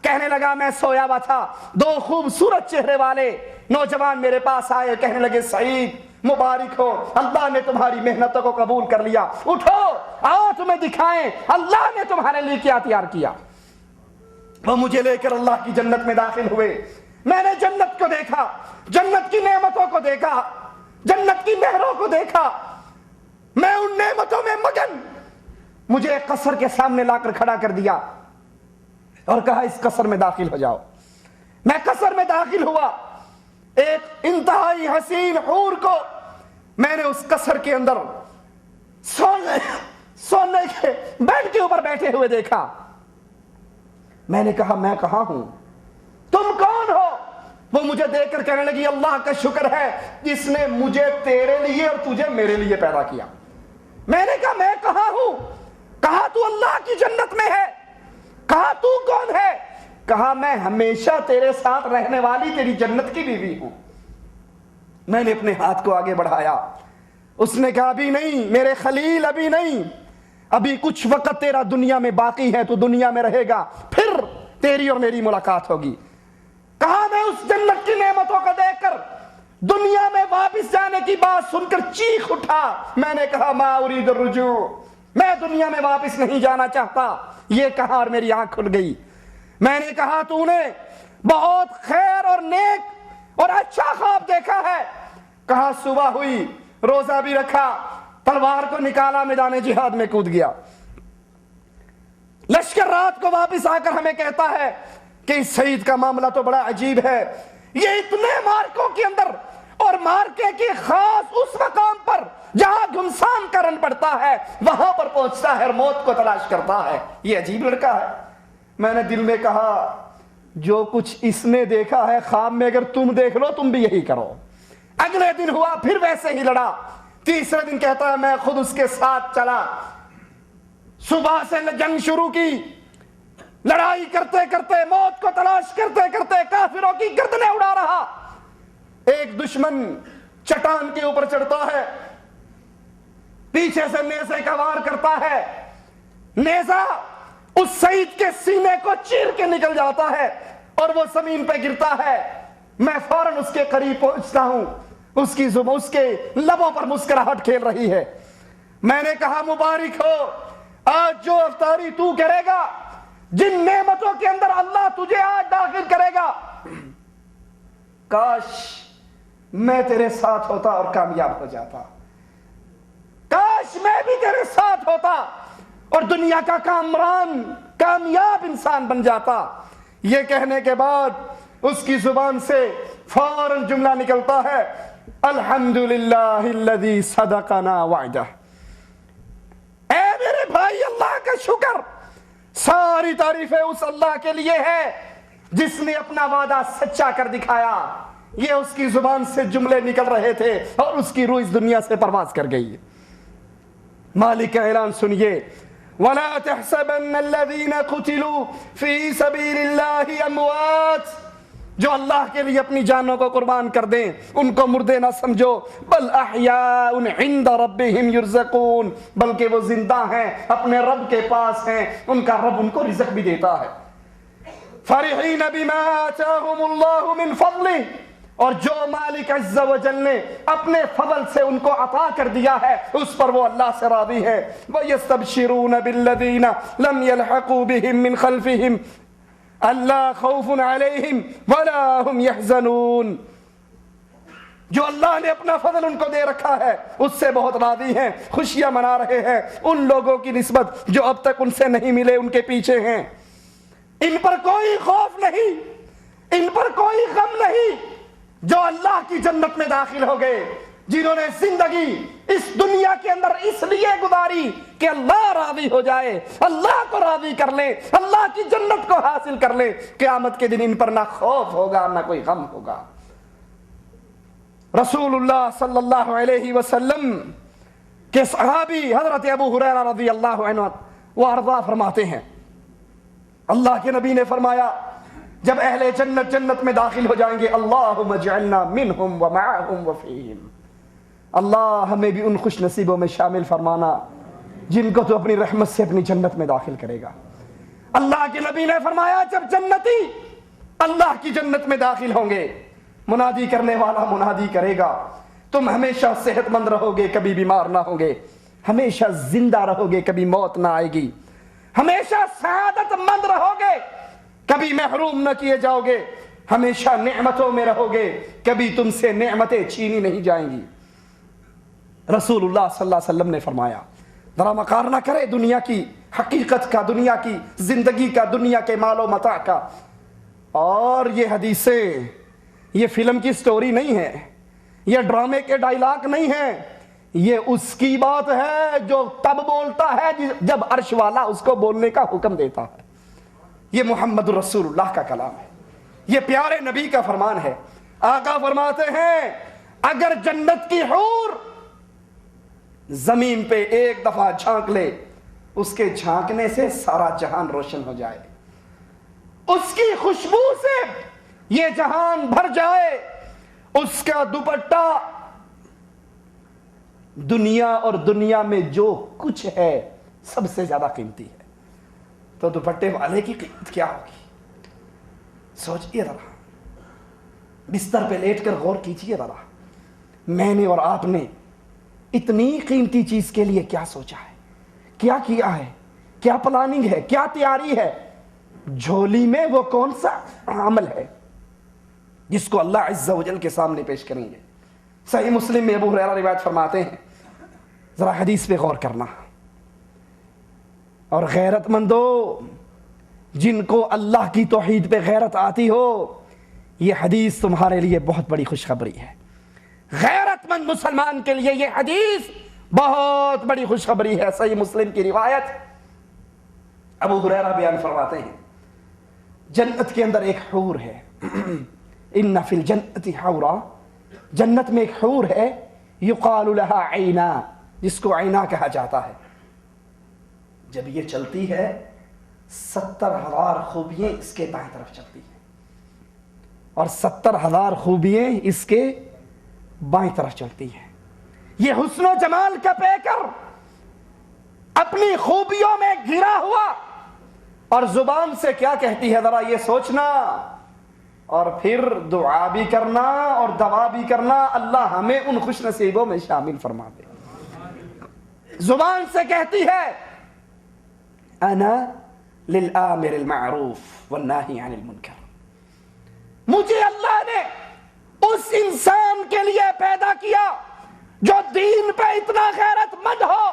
کہنے لگا میں سویا ہوا تھا, 2 خوبصورت چہرے والے نوجوان میرے پاس آئے, کہنے لگے سعید مبارک ہو, اللہ نے تمہاری محنتوں کو قبول کر لیا, اٹھو آؤ تمہیں دکھائیں اللہ نے تمہارے لیے کیا تیار کیا. وہ مجھے لے کر اللہ کی جنت میں داخل ہوئے. میں نے جنت کو دیکھا, جنت کی نعمتوں کو دیکھا, جنت کی نہروں کو دیکھا. میں ان نعمتوں میں مگن. مجھے ایک قصر کے سامنے لا کر کھڑا کر دیا اور کہا اس قصر میں داخل ہو جاؤ. میں قصر میں داخل ہوا. ایک انتہائی حسین حور کو میں نے اس قصر کے اندر سونے کے بیڈ کے اوپر بیٹھے ہوئے دیکھا. میں نے کہا میں کہاں ہوں, تم کون ہو؟ وہ مجھے دیکھ کر کہنے لگی اللہ کا شکر ہے جس نے مجھے تیرے لیے اور تجھے میرے لیے پیدا کیا. میں نے کہا میں کہاں ہوں؟ کہا تو اللہ کی جنت میں ہے. کہا تو کون ہے؟ کہا میں ہمیشہ تیرے ساتھ رہنے والی تیری جنت کی بیوی ہوں. میں نے اپنے ہاتھ کو آگے بڑھایا. اس نے کہا ابھی نہیں میرے خلیل, ابھی نہیں, ابھی کچھ وقت تیرا دنیا میں باقی ہے, تو دنیا میں رہے گا, پھر تیری اور میری ملاقات ہوگی. کہا میں اس جنت کی نعمتوں کو دیکھ کر دنیا میں واپس جانے کی بات سن کر چیخ اٹھا. میں نے کہا ما اريد الرجوع, میں دنیا میں واپس نہیں جانا چاہتا. یہ کہا اور میری آنکھ کھل گئی. میں نے کہا تو نے بہت خیر اور نیک اور اچھا خواب دیکھا ہے. کہا صبح ہوئی, روزہ بھی رکھا, تلوار کو نکالا, میدان جہاد میں کود گیا. لشکر رات کو واپس آ کر ہمیں کہتا ہے کہ اس سعید کا معاملہ تو بڑا عجیب ہے, یہ اتنے مارکوں کے اندر اور مارکے کے خاص اس مقام پر جہاں گھمسان کا رن پڑتا ہے وہاں پر پہنچتا ہے اور موت کو تلاش کرتا ہے, یہ عجیب لڑکا ہے. میں نے دل میں کہا جو کچھ اس نے دیکھا ہے خواب میں اگر تم دیکھ لو تم بھی یہی کرو. اگلے دن ہوا پھر ویسے ہی لڑا. تیسرے دن کہتا ہے میں خود اس کے ساتھ چلا. صبح سے جنگ شروع کی, لڑائی کرتے کرتے موت کو تلاش کرتے کرتے کافروں کی گردنیں اڑا رہا. ایک دشمن چٹان کے اوپر چڑھتا ہے, پیچھے سے نیزے کا وار کرتا ہے, نیزہ اس سعید کے سینے کو چیر کے نکل جاتا ہے اور وہ زمین پہ گرتا ہے، میں فوراً اس کے قریب پہنچتا ہوں، اس کے لبوں پر مسکراہٹ کھیل رہی ہے۔ میں نے کہا مبارک ہو، آج جو افطاری تو کرے گا، جن نعمتوں کے اندر اللہ تجھے آج داخل کرے گا، کاش میں تیرے ساتھ ہوتا اور کامیاب ہو جاتا، کاش میں بھی تیرے ساتھ ہوتا اور دنیا کا کامران کامیاب انسان بن جاتا۔ یہ کہنے کے بعد اس کی زبان سے فوراً جملہ نکلتا ہے، الحمدللہ الذی صدقنا وعدہ۔ اے میرے بھائی، اللہ کا شکر، ساری تعریفیں اس اللہ کے لیے ہے جس نے اپنا وعدہ سچا کر دکھایا۔ یہ اس کی زبان سے جملے نکل رہے تھے اور اس کی روح اس دنیا سے پرواز کر گئی۔ مالک کا اعلان سنیے، وَلَا تَحْسَبَنَّ الَّذِينَ قُتِلُوا فِي سَبِيلِ اللَّهِ أَمْوَاتٍ، جو اللہ کے لیے اپنی جانوں کو قربان کر دیں ان کو مردے نہ سمجھو، بل احیاء عند ربهم يرزقون، بلکہ وہ زندہ ہیں، اپنے رب کے پاس ہیں، ان کا رب ان کو رزق بھی دیتا ہے۔ فرحین بما آتاهم اللہ من فضلہ، اور جو مالک عز و جل نے اپنے فضل سے ان کو عطا کر دیا ہے اس پر وہ اللہ سے راضی ہے۔ وَيَسْتَبْشِرُونَ بِالَّذِينَ لَمْ يَلْحَقُوا بِهِم مِّن خَلْفِهِمْ أَلَّا خَوْفٌ عَلَيْهِمْ وَلَا هُمْ يَحْزَنُونَ، جو اللہ نے اپنا فضل ان کو دے رکھا ہے اس سے بہت راضی ہیں، خوشیاں منا رہے ہیں ان لوگوں کی نسبت جو اب تک ان سے نہیں ملے، ان کے پیچھے ہیں۔ ان پر کوئی خوف نہیں، ان پر کوئی غم نہیں، جو اللہ کی جنت میں داخل ہو گئے، جنہوں نے زندگی اس دنیا کے اندر اس لیے گزاری کہ اللہ راضی ہو جائے، اللہ کو راضی کر لے، اللہ کی جنت کو حاصل کر لے، قیامت کے دن ان پر نہ خوف ہوگا نہ کوئی غم ہوگا۔ رسول اللہ صلی اللہ علیہ وسلم کے صحابی حضرت ابو ہریرہ رضی اللہ عنہ وارضاہ فرماتے ہیں، اللہ کے نبی نے فرمایا جب اہل جنت جنت میں داخل ہو جائیں گے، اللہم اجعلنا منہم ومعہم وفیہم، اللہ ہمیں بھی ان خوش نصیبوں میں شامل فرمانا جن کو تو اپنی رحمت سے اپنی جنت میں داخل کرے گا۔ اللہ کے نبی نے فرمایا جب جنتی اللہ کی جنت میں داخل ہوں گے، منادی کرنے والا منادی کرے گا، تم ہمیشہ صحت مند رہو گے، کبھی بیمار نہ ہوں گے، ہمیشہ زندہ رہو گے، کبھی موت نہ آئے گی، ہمیشہ سعادت مند رہو گے، کبھی محروم نہ کیے جاؤ گے، ہمیشہ نعمتوں میں رہو گے، کبھی تم سے نعمتیں چھینی نہیں جائیں گی۔ رسول اللہ صلی اللہ علیہ وسلم نے فرمایا، ذرا مقارنہ کرے دنیا کی حقیقت کا، دنیا کی زندگی کا، دنیا کے مال و متاع کا، اور یہ حدیثیں یہ فلم کی سٹوری نہیں ہے، یہ ڈرامے کے ڈائلاگ نہیں ہیں، یہ اس کی بات ہے جو تب بولتا ہے جب عرش والا اس کو بولنے کا حکم دیتا ہے۔ یہ محمد رسول اللہ کا کلام ہے، یہ پیارے نبی کا فرمان ہے۔ آقا فرماتے ہیں اگر جنت کی حور زمین پہ ایک دفعہ جھانک لے، اس کے جھانکنے سے سارا جہان روشن ہو جائے، اس کی خوشبو سے یہ جہان بھر جائے، اس کا دوپٹہ دنیا اور دنیا میں جو کچھ ہے سب سے زیادہ قیمتی ہے، تو دوپٹے والے کی قیمت کیا ہوگی؟ سوچئے ذرا، بستر پہ لیٹ کر غور کیجئے ذرا، میں نے اور آپ نے اتنی قیمتی چیز کے لیے کیا سوچا ہے، کیا کیا ہے، کیا پلاننگ ہے، کیا تیاری ہے؟ جھولی میں وہ کون سا عمل ہے جس کو اللہ عز و جل کے سامنے پیش کریں گے؟ صحیح مسلم میں ابو ہریرہ روایت فرماتے ہیں، ذرا حدیث پہ غور کرنا، اور غیرت مندو جن کو اللہ کی توحید پہ غیرت آتی ہو، یہ حدیث تمہارے لیے بہت بڑی خوشخبری ہے۔ غیرت مند مسلمان کے لیے یہ حدیث بہت بڑی خوشخبری ہے۔ صحیح مسلم کی روایت ابو ہریرہ بیان فرماتے ہیں، جنت کے اندر ایک حور ہے، ان فی الجنت حورا، جنت میں ایک حور ہے، یقال لها عینا، جس کو عینا کہا جاتا ہے۔ جب یہ چلتی ہے 70,000 خوبیاں اس کے بائیں طرف چلتی ہیں، اور 70,000 خوبیاں اس کے بائیں طرف چلتی ہیں۔ یہ حسن و جمال کا پیکر اپنی خوبیوں میں گھرا ہوا، اور زبان سے کیا کہتی ہے ذرا یہ سوچنا، اور پھر دعا بھی کرنا اور دعا بھی کرنا، اللہ ہمیں ان خوش نصیبوں میں شامل فرما دے۔ زبان سے کہتی ہے انا للآمر المعروف والناہی عن المنکر، مجھے اللہ نے اس انسان کے لیے پیدا کیا جو دین پہ اتنا غیرت مند ہو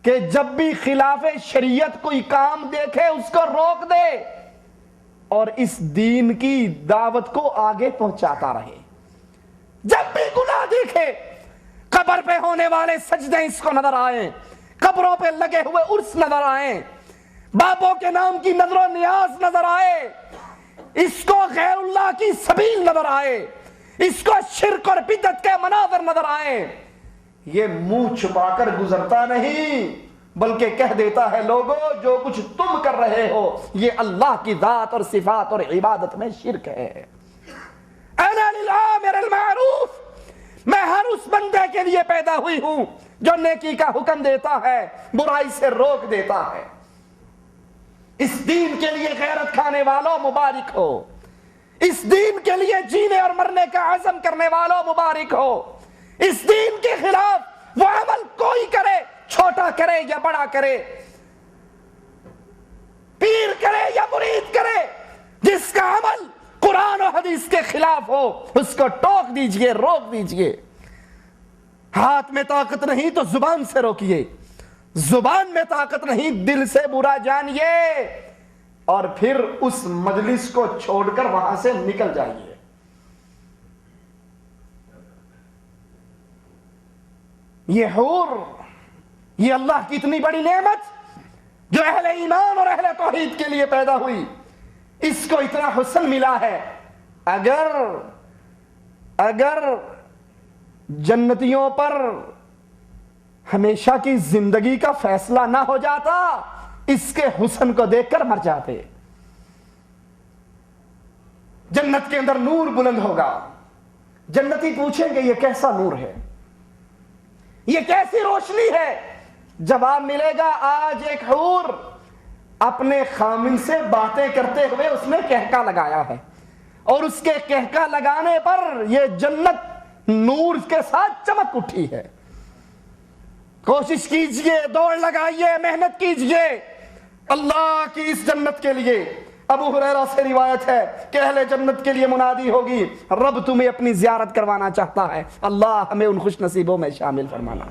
کہ جب بھی خلاف شریعت کوئی کام دیکھے اس کو روک دے اور اس دین کی دعوت کو آگے پہنچاتا رہے۔ جب بھی گناہ دیکھے، قبر پہ ہونے والے سجدے اس کو نظر آئیں، قبروں پہ لگے ہوئے عرس نظر آئیں، بابوں کے نام کی نظر و نیاز نظر آئے، اس کو غیر اللہ کی سبیل نظر آئے، اس کو شرک اور بدعت کے مناظر نظر آئے، یہ منہ چھپا کر گزرتا نہیں بلکہ کہہ دیتا ہے لوگوں جو کچھ تم کر رہے ہو یہ اللہ کی ذات اور صفات اور عبادت میں شرک ہے۔ انا للآمر المعروف، میں ہر اس بندے کے لیے پیدا ہوئی ہوں جو نیکی کا حکم دیتا ہے، برائی سے روک دیتا ہے۔ اس دین کے لیے غیرت کھانے والوں مبارک ہو، اس دین کے لیے جینے اور مرنے کا عزم کرنے والوں مبارک ہو۔ اس دین کے خلاف وہ عمل کوئی کرے، چھوٹا کرے یا بڑا کرے، پیر کرے یا مرید کرے، جس کا عمل قرآن و حدیث کے خلاف ہو اس کو ٹوک دیجئے، روک دیجئے۔ ہاتھ میں طاقت نہیں تو زبان سے روکیے، زبان میں طاقت نہیں دل سے برا جانیے، اور پھر اس مجلس کو چھوڑ کر وہاں سے نکل جائیے۔ یہ حور، یہ اللہ کی اتنی بڑی نعمت جو اہل ایمان اور اہل توحید کے لیے پیدا ہوئی، اس کو اتنا حسن ملا ہے۔ اگر جنتیوں پر ہمیشہ کی زندگی کا فیصلہ نہ ہو جاتا اس کے حسن کو دیکھ کر مر جاتے۔ جنت کے اندر نور بلند ہوگا، جنتی پوچھیں گے یہ کیسا نور ہے، یہ کیسی روشنی ہے؟ جواب ملے گا آج ایک حور اپنے خامن سے باتیں کرتے ہوئے اس نے کہکا لگایا ہے، اور اس کے کہکا لگانے پر یہ جنت نور کے ساتھ چمک اٹھی ہے۔ کوشش کیجئے، دوڑ لگائیے، محنت کیجئے اللہ کی اس جنت کے لیے۔ ابو ہریرہ سے روایت ہے کہ اہل جنت کے لیے منادی ہوگی رب تمہیں اپنی زیارت کروانا چاہتا ہے، اللہ ہمیں ان خوش نصیبوں میں شامل فرمانا۔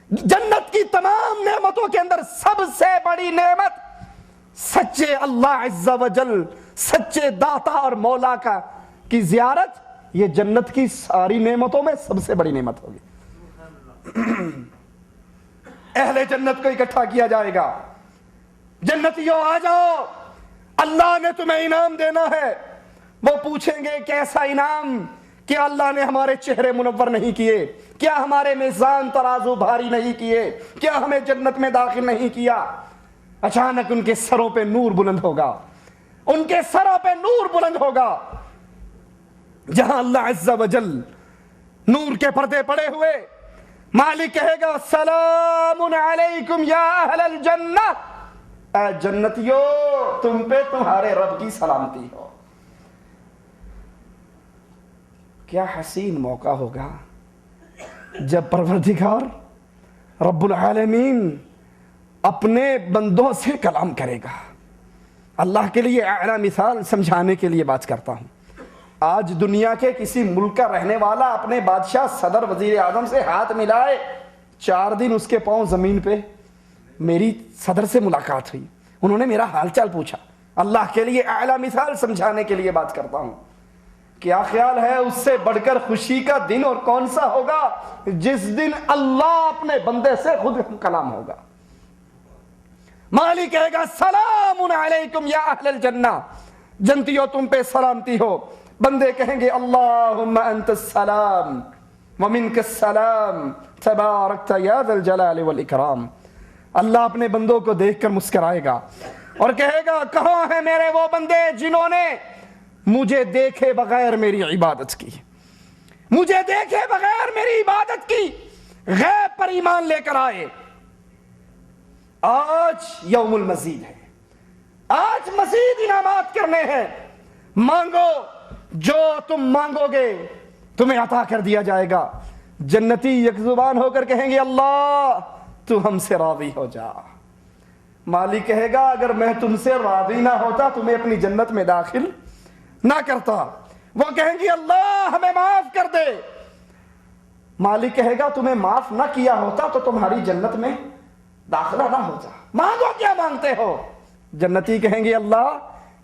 جنت کی تمام نعمتوں کے اندر سب سے بڑی نعمت سچے اللہ عز و جل، سچے داتا اور مولا کی زیارت، یہ جنت کی ساری نعمتوں میں سب سے بڑی نعمت ہوگی۔ اہل جنت کو اکٹھا کیا جائے گا، جنتیوں آ جاؤ، اللہ نے تمہیں انعام دینا ہے۔ وہ پوچھیں گے کیسا انعام؟ کیا اللہ نے ہمارے چہرے منور نہیں کیے؟ کیا ہمارے میزان ترازو بھاری نہیں کیے؟ کیا ہمیں جنت میں داخل نہیں کیا؟ اچانک ان کے سروں پہ نور بلند ہوگا، ان کے سروں پہ نور بلند ہوگا، جہاں اللہ عز و جل نور کے پردے پڑے ہوئے مالک کہے گا سلام علیکم یا اہل الجنہ، اے جنتیو تم پہ تمہارے رب کی سلامتی ہو۔ کیا حسین موقع ہوگا جب پروردگار رب العالمین اپنے بندوں سے کلام کرے گا۔ اللہ کے لیے اعلیٰ مثال سمجھانے کے لیے بات کرتا ہوں۔ آج دنیا کے کسی ملک کا رہنے والا اپنے بادشاہ، صدر، وزیر اعظم سے ہاتھ ملائے، 4 دن اس کے پاؤں زمین پہ۔ میری صدر سے ملاقات ہوئی، انہوں نے میرا حال چال پوچھا۔ اللہ کے لیے اعلیٰ مثال سمجھانے کے لیے بات کرتا ہوں۔ کیا خیال ہے اس سے بڑھ کر خوشی کا دن اور کون سا ہوگا جس دن اللہ اپنے بندے سے خود کلام ہوگا۔ مالک کہے گا سلام علیکم یا اہل الجنہ، جنتیوں تم پہ سلامتی ہو۔ بندے کہیں گے اللہم انت السلام ومنک السلام تبارکت یا ذا الجلال والاکرام۔ اللہ اپنے بندوں کو دیکھ کر مسکرائے گا اور کہے گا کہاں ہیں میرے وہ بندے جنہوں نے مجھے دیکھے بغیر میری عبادت کی، مجھے دیکھے بغیر میری عبادت کی، غیب پر ایمان لے کر آئے، آج یوم المزید ہے، آج مزید انعامات کرنے ہیں، مانگو، جو تم مانگو گے تمہیں عطا کر دیا جائے گا۔ جنتی یک زبان ہو کر کہیں گے اللہ تو ہم سے راضی ہو جا۔ مالک کہے گا اگر میں تم سے راضی نہ ہوتا تمہیں اپنی جنت میں داخل نہ کرتا۔ وہ کہیں گی اللہ ہمیں معاف کر دے۔ مالک کہے گا تمہیں معاف نہ کیا ہوتا تو تمہاری جنت میں داخلہ نہ ہوتا، مانگو کیا مانگتے ہو۔ جنتی کہیں گے اللہ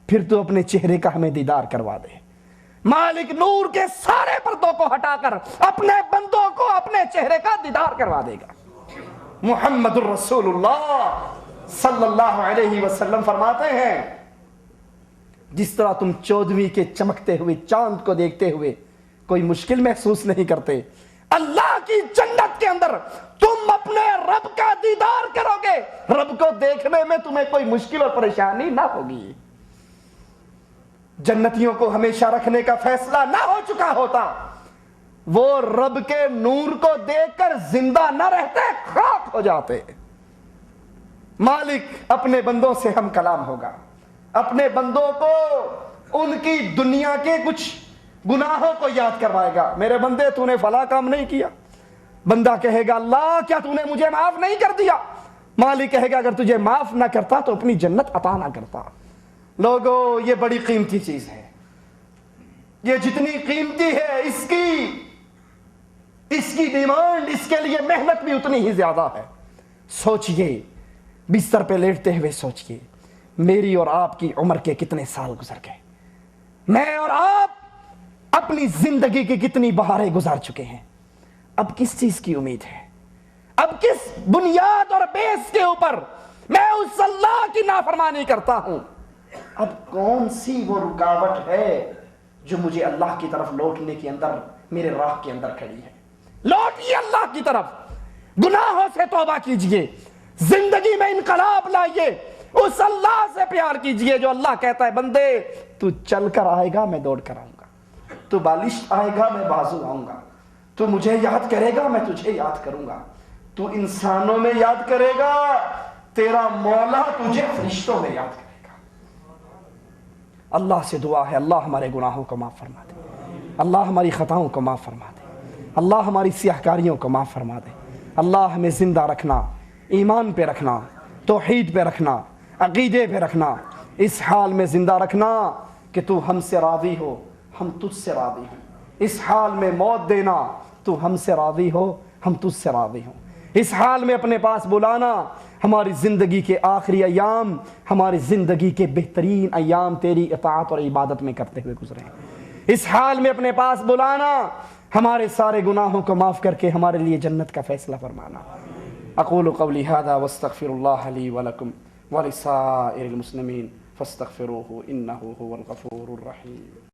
پھر تو اپنے چہرے کا ہمیں دیدار کروا دے۔ مالک نور کے سارے پردوں کو ہٹا کر اپنے بندوں کو اپنے چہرے کا دیدار کروا دے گا۔ محمد الرسول اللہ صلی اللہ علیہ وسلم فرماتے ہیں جس طرح تم 14ویں کے چمکتے ہوئے چاند کو دیکھتے ہوئے کوئی مشکل محسوس نہیں کرتے، اللہ کی جنت کے اندر تم اپنے رب کا دیدار کرو گے، رب کو دیکھنے میں تمہیں کوئی مشکل اور پریشانی نہ ہوگی۔ جنتیوں کو ہمیشہ رکھنے کا فیصلہ نہ ہو چکا ہوتا، وہ رب کے نور کو دیکھ کر زندہ نہ رہتے، خاک ہو جاتے۔ مالک اپنے بندوں سے ہم کلام ہوگا، اپنے بندوں کو ان کی دنیا کے کچھ گناہوں کو یاد کروائے گا۔ میرے بندے تو نے فلاں کام نہیں کیا، بندہ کہے گا اللہ کیا تو نے مجھے معاف نہیں کر دیا؟ مالک کہے گا اگر تجھے معاف نہ کرتا تو اپنی جنت عطا نہ کرتا۔ لوگو یہ بڑی قیمتی چیز ہے، یہ جتنی قیمتی ہے اس کی ڈیمانڈ، اس کے لیے محنت بھی اتنی ہی زیادہ ہے۔ سوچئے، بستر پہ لیٹتے ہوئے سوچئے میری اور آپ کی عمر کے کتنے سال گزر گئے، میں اور آپ اپنی زندگی کی کتنی بہاریں گزار چکے ہیں۔ اب کس چیز کی امید ہے؟ اب کس بنیاد اور بیس کے اوپر میں اس اللہ کی نافرمانی کرتا ہوں؟ اب کون سی وہ رکاوٹ ہے جو مجھے اللہ کی طرف لوٹنے کے اندر میرے راہ کے اندر کھڑی ہے؟ لوٹیے اللہ کی طرف، گناہوں سے توبہ کیجئے، زندگی میں انقلاب لائیے، اس اللہ سے پیار کیجئے جو اللہ کہتا ہے بندے تو چل کر آئے گا میں دوڑ کر آؤں گا، تو بالش آئے گا میں بازو آؤں گا، تو مجھے یاد کرے گا میں تجھے یاد کروں گا، تو انسانوں میں یاد کرے گا تیرا مولا تجھے فرشتوں میں یاد کرے گا۔ اللہ سے دعا ہے اللہ ہمارے گناہوں کو معاف فرما دے، اللہ ہماری خطاؤں کو معاف فرما دے، اللہ ہماری سیاہ کاریوں کو معاف فرما دے، اللہ ہمیں زندہ رکھنا، ایمان پہ رکھنا، توحید پہ رکھنا، عقیدے پہ رکھنا، اس حال میں زندہ رکھنا کہ تو ہم سے راضی ہو ہم تجھ سے راضی ہوں، اس حال میں موت دینا تو ہم سے راضی ہو ہم تجھ سے راضی ہوں، اس حال میں اپنے پاس بلانا ہماری زندگی کے آخری ایام، ہماری زندگی کے بہترین ایام تیری اطاعت اور عبادت میں کرتے ہوئے گزرے ہیں، اس حال میں اپنے پاس بلانا ہمارے سارے گناہوں کو معاف کر کے ہمارے لیے جنت کا فیصلہ فرمانا۔ اقول قولی ھذا واستغفر اللہ لی ولکم ولسائر المسلمین فاستغفروہ انہ ھو الغفور الرحیم۔